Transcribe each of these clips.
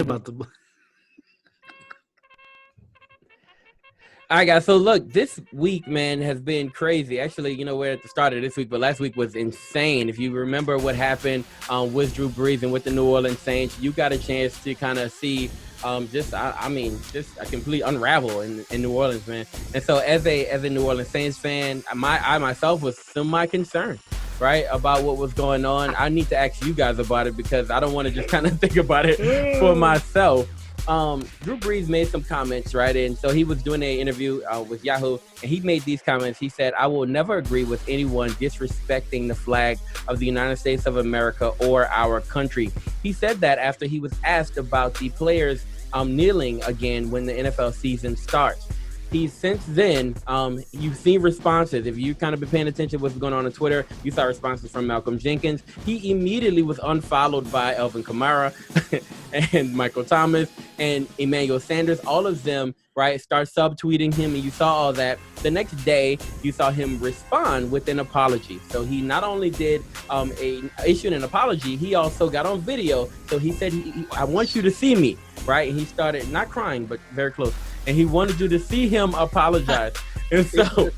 about the. All right, guys. So look, this week, man, has been crazy. Actually, we're at the start of this week, but last week was insane. If you remember what happened with Drew Brees and with the New Orleans Saints, you got a chance to kind of see just a complete unravel in New Orleans, man. And so as a New Orleans Saints fan, I myself was semi-concerned, right, about what was going on. I need to ask you guys about it because I don't want to just kind of think about it for myself. Drew Brees made some comments, right? And so he was doing an interview with Yahoo, and he made these comments. He said, "I will never agree with anyone disrespecting the flag of the United States of America or our country." He said that after he was asked about the players kneeling again when the NFL season starts. He's since then, you've seen responses. If you kind of been paying attention to what's going on Twitter, you saw responses from Malcolm Jenkins. He immediately was unfollowed by Alvin Kamara and Michael Thomas and Emmanuel Sanders. All of them, right, start subtweeting him, and you saw all that. The next day, you saw him respond with an apology. So he not only did issued an apology, he also got on video. So he said, "I want you to see me," right? And he started not crying, but very close. And he wanted you to see him apologize. And so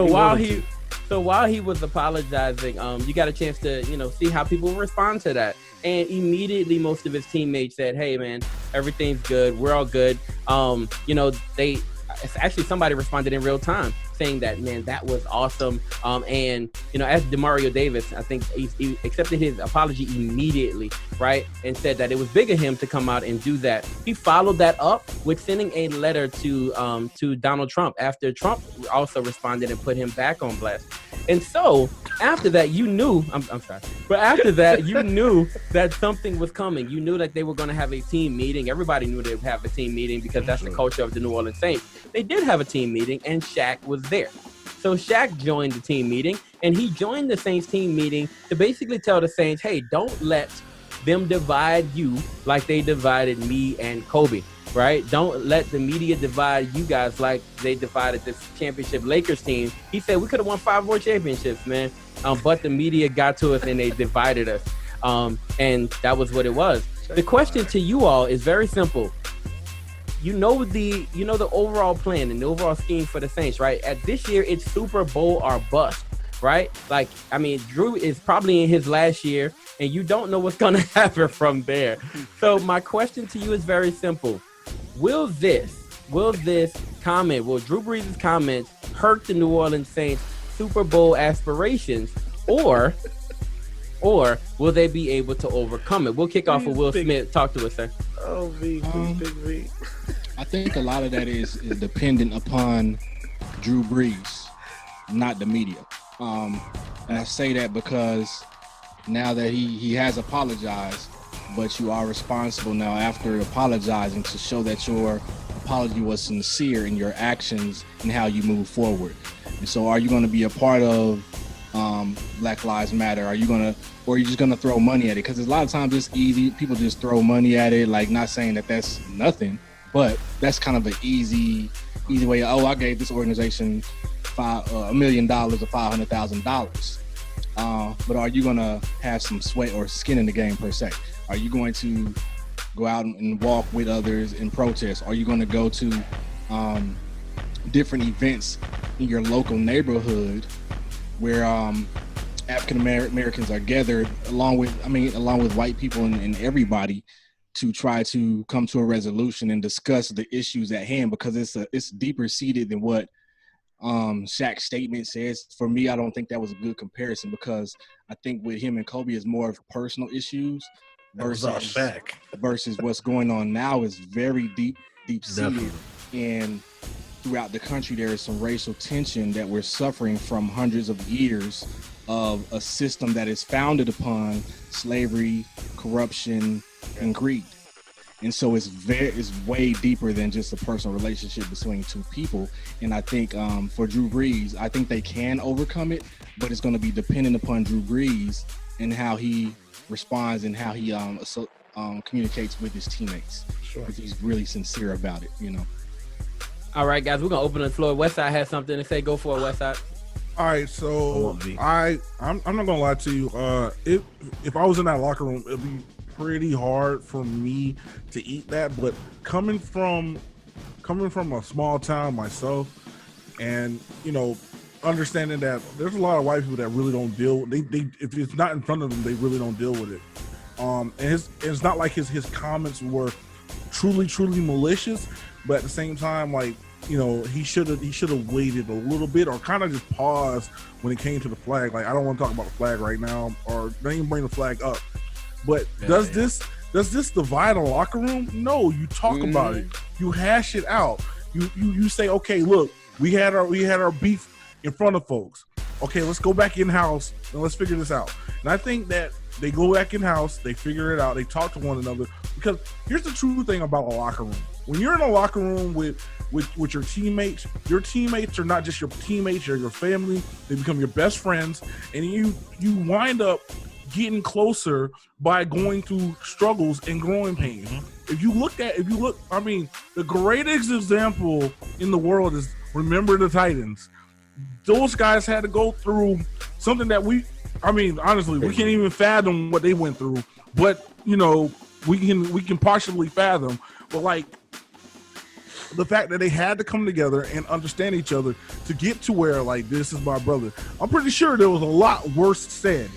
while he was apologizing, you got a chance to, see how people respond to that. And immediately most of his teammates said, "Hey man, everything's good. We're all good." Actually somebody responded in real time saying that, man, that was awesome. And as Demario Davis, I think he accepted his apology immediately, right? And said that it was big of him to come out and do that. He followed that up with sending a letter to Donald Trump after Trump also responded and put him back on blast. And so after that, you knew, I'm sorry, but after that, you knew that something was coming. You knew that they were going to have a team meeting. Everybody knew they would have a team meeting because that's the culture of the New Orleans Saints. They did have a team meeting, and Shaq was there. So Shaq joined the team meeting, and he joined the Saints team meeting to basically tell the Saints, "Hey, don't let them divide you like they divided me and Kobe." Right? Don't let the media divide you guys like they divided this championship Lakers team. He said we could have won 5 more championships, man. But the media got to us and they divided us. And that was what it was. The question to you all is very simple. The overall plan and the overall scheme for the Saints, right? At this year, it's Super Bowl or bust, right? Drew is probably in his last year, and you don't know what's going to happen from there. So my question to you is very simple. Will Drew Brees' comments hurt the New Orleans Saints Super Bowl aspirations, or will they be able to overcome it? We'll kick off with Will Smith. Talk to us, sir. Oh, big V. I think a lot of that is dependent upon Drew Brees, not the media. And I say that because now that he has apologized, but you are responsible now after apologizing to show that your apology was sincere in your actions and how you move forward. And so are you going to be a part of Black Lives Matter? Or are you just going to throw money at it? Because a lot of times it's easy. People just throw money at it, like not saying that that's nothing, but that's kind of an easy way. Oh, I gave this organization $1 million or $500,000. But are you going to have some sweat or skin in the game per se? Are you going to go out and walk with others in protest? Are you going to go to different events in your local neighborhood where African Americans are gathered along with white people and everybody to try to come to a resolution and discuss the issues at hand? Because it's deeper seated than what Shaq's statement says. For me, I don't think that was a good comparison, because I think with him and Kobe is more of personal issues versus what's going on now is very deep seated. And throughout the country, there is some racial tension that we're suffering from hundreds of years of a system that is founded upon slavery, corruption, and greed. And so it's way deeper than just a personal relationship between two people. And I think for Drew Brees, I think they can overcome it, but it's going to be dependent upon Drew Brees and how he responds and how he communicates with his teammates. Sure. If he's really sincere about it, All right, guys, we're going to open the floor. Westside has something to say. Go for it, Westside. All right, so I'm not gonna lie to you. If I was in that locker room, it'd be pretty hard for me to eat that. But coming from a small town myself, and understanding that there's a lot of white people that really don't deal. They if it's not in front of them, they really don't deal with it. And it's not like his comments were truly malicious, but at the same time, like, he should have waited a little bit, or kind of just paused when it came to the flag. Like, I don't want to talk about the flag right now, or don't even bring the flag up. But does this divide a locker room? No, you talk about it, you hash it out. You say, okay, look, we had our beef in front of folks. Okay, let's go back in house and let's figure this out. And I think that they go back in house, they figure it out, they talk to one another. Because here's the true thing about a locker room: when you're in a locker room with your teammates are not just your teammates, they're your family. They become your best friends, and you wind up getting closer by going through struggles and growing pains. If you look, I mean, the greatest example in the world is, remember the Titans. Those guys had to go through something that honestly, we can't even fathom what they went through. But we can partially fathom. But like, the fact that they had to come together and understand each other to get to where, like, this is my brother. I'm pretty sure there was a lot worse said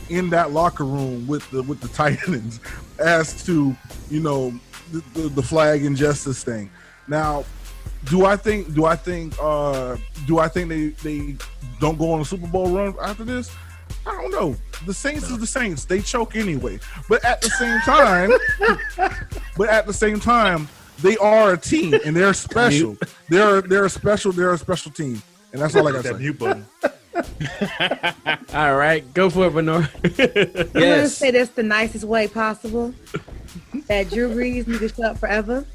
in that locker room with the Titans as to the flag injustice thing. Now, do I think they don't go on a Super Bowl run after this? I don't know. The Saints is the Saints. They choke anyway. But at the same time, they are a team and they're special. They're a special team. And that's all I got to say. Mute button. All right, go for it, Bernard. I'm gonna say this the nicest way possible. That Drew Brees needs to shut up forever.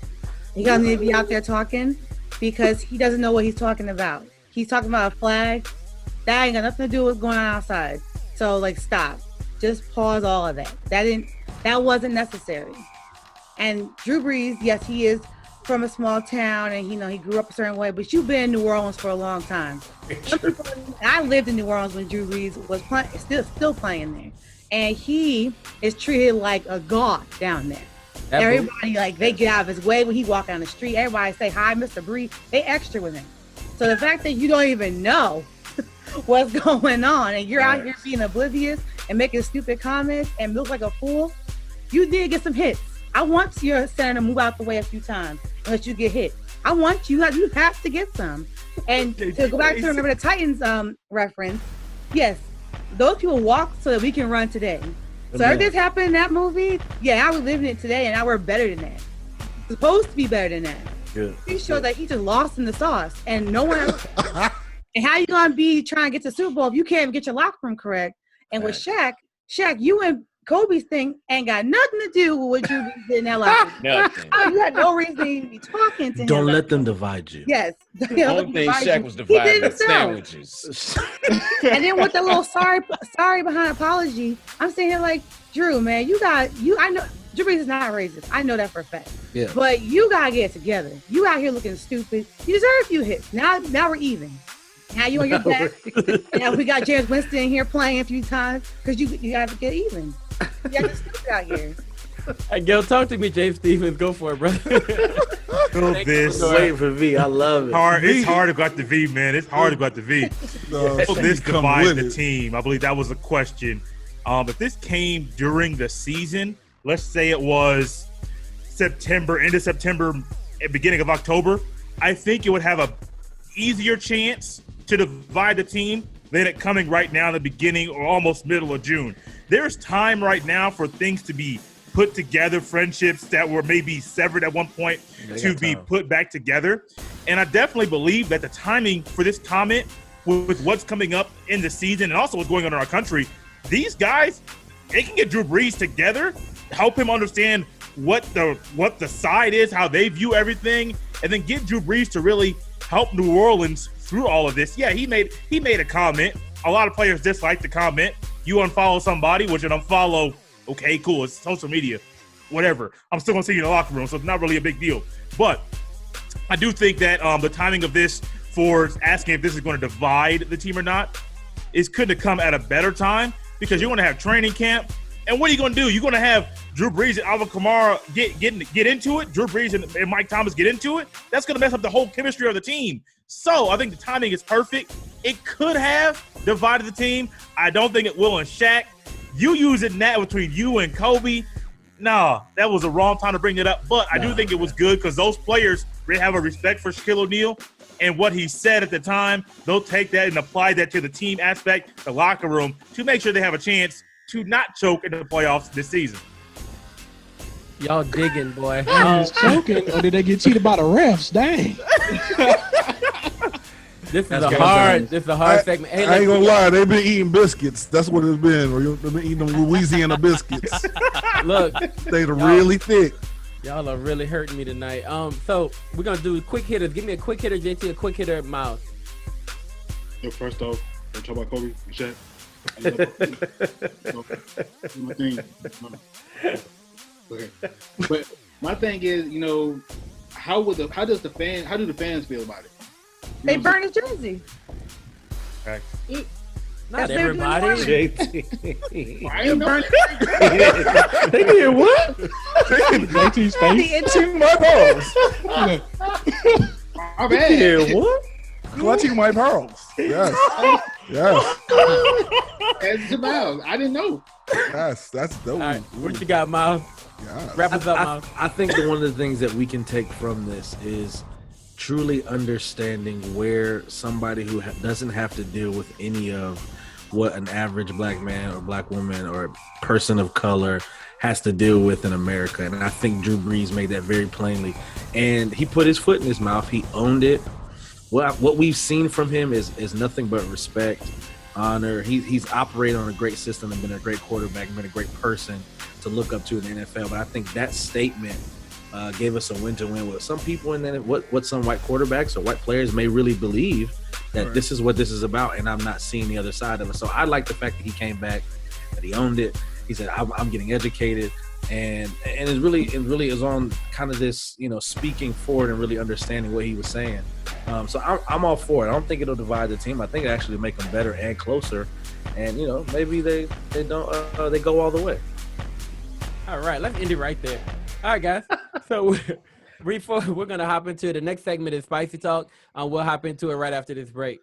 He doesn't need to be out there talking, because he doesn't know what he's talking about. He's talking about a flag. That ain't got nothing to do with what's going on outside. So, like, stop. Just pause all of that. That wasn't necessary. And Drew Brees, yes, he is from a small town, and he grew up a certain way, but you've been in New Orleans for a long time. I lived in New Orleans when Drew Brees was still playing there, and he is treated like a god down there. Everybody, like, they get out of his way when he walk down the street. Everybody say, hi, Mr. Brees. They extra with him. So the fact that you don't even know what's going on and you're out here being oblivious and making stupid comments and look like a fool, you did get some hits. I want your center to move out the way a few times and let you get hit. I want you have to get some. And to go back to remember the Titans reference, yes, those people walked so that we can run today. So everything's happened in that movie. Yeah, I was living it today, and I were better than that. Supposed to be better than that. Good. He showed that he just lost in the sauce, and no one else. And how you gonna be trying to get to the Super Bowl if you can't even get your locker room correct? And with Shaq, you and Kobe's thing ain't got nothing to do with what Drew Brees did in that locker room. Nothing. You had no reason to even be talking to him. Don't let them divide you. Yes. The only thing Shaq was divided was sandwiches. And then with the little sorry behind apology, I'm saying here like, Drew, man, I know Drew Brees is not racist. I know that for a fact. Yeah. But you gotta get it together. You out here looking stupid. You deserve a few hits. Now we're even. Now you on your back. Now we got James Winston here playing a few times because you got to get even. You got to stupid out here. Hey, Gil, talk to me, James Stevens. Go for it, brother. This Waiting for V. I love it. It's hard to got the V, man. It's hard to got the V. This divides the team. I believe that was the question. But this came during the season. Let's say it was September, end of September, beginning of October. I think it would have a easier chance to divide the team than it coming right now in the beginning or almost middle of June. There's time right now for things to be put together, friendships that were maybe severed at one point to be put back together. And I definitely believe that the timing for this comment with what's coming up in the season and also what's going on in our country, these guys, they can get Drew Brees together, help him understand what the side is, how they view everything, and then get Drew Brees to really help New Orleans through all of this. Yeah, he made a comment. A lot of players dislike the comment. You unfollow somebody, which an unfollow, okay, cool, it's social media, whatever. I'm still gonna see you in the locker room, so it's not really a big deal. But I do think that the timing of this for asking if this is going to divide the team or not couldn't have come at a better time, because you want to have training camp. And what are you going to do? You're going to have Drew Brees and Alvin Kamara get into it. Drew Brees and Mike Thomas get into it. That's going to mess up the whole chemistry of the team. So I think the timing is perfect. It could have divided the team. I don't think it will. And Shaq, you using that between you and Kobe, no, that was the wrong time to bring it up. But I do think it was good because those players really have a respect for Shaquille O'Neal. And what he said at the time, they'll take that and apply that to the team aspect, the locker room, to make sure they have a chance to not choke in the playoffs this season. Y'all digging, boy. Choking, or did they get cheated by the refs? Dang. This is a hard segment. Hey, I ain't gonna lie, they've been eating biscuits. That's what it's been. They've been eating them Louisiana biscuits. Look, they're really thick. Y'all are really hurting me tonight. So we're gonna do quick hitters. Give me a quick hitter, JT, a quick hitter, Miles. Yo, first off, let's talk about Kobe and Shaq. My thing. Okay. But my thing is, you know, how do the fans feel about it? They burn his jersey. Okay. Not everybody. I ain't burn it. They did what? JT's face. Clutching my pearls. My bad. Yeah, what? Clutching my pearls. Yes. Yes. As Miles, I didn't know. Yes. That's dope. All right, what you got, Miles? Yes. Wrap us up, Miles. I think that one of the things that we can take from this is truly understanding where somebody who doesn't have to deal with any of what an average black man or black woman or person of color has to deal with in America. And I think Drew Brees made that very plainly. And he put his foot in his mouth. He owned it. What we've seen from him is nothing but respect, honor. He's operated on a great system and been a great quarterback and been a great person to look up to in the NFL. But I think that statement gave us a win to win with some people, and then what some white quarterbacks or white players may really believe that this is what this is about, and I'm not seeing the other side of it. So I like the fact that he came back, that he owned it. He said, I'm getting educated, and it really is on kind of this, you know, speaking forward and really understanding what he was saying. So I'm all for it. I don't think it'll divide the team. I think it actually make them better and closer, and you know, maybe they don't they go all the way. All right, let's end it right there. All right, guys. So we're going to hop into the next segment is Spicy Talk. We'll hop into it right after this break.